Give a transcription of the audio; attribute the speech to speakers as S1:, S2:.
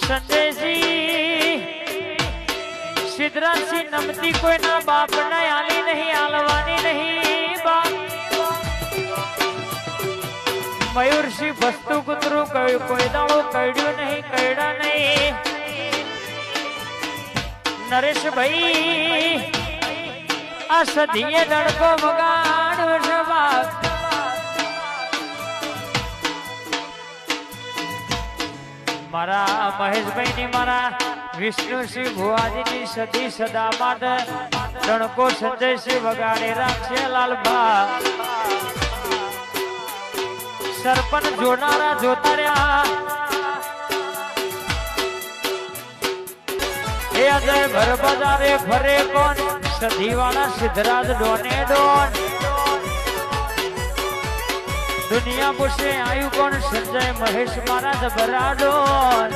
S1: સંજયજી સિદ્ધરાજસિંહ નમતી કોઈના બાપને આલી નહીં, આલવાની નહીં બાપ. મયુરસિંહ ભસ્તુ કૂતરું કોઈ દાડો કડ્યું નહીં, કડ્યા નહીં. નરેશભાઈ આ સદીએ દડકો વગાડ્યો છે બાપ. મારા મહેશભાઈ ની મારા વિષ્ણુસિંહ ભુવાજીની સદી સદા માટે દણકો સંજયસિંહ વગાડે રાખશે લાલભા. સરપંચ જોનારા જોતા રહ્યા એ અજય ભર બજારે ફરે કોણ સદીવાળા સિદ્ધરાજ ડોને ડોન. દુનિયા પૂછે આયુ કોણ સંજય મહેશ મારા જબરા ડોન.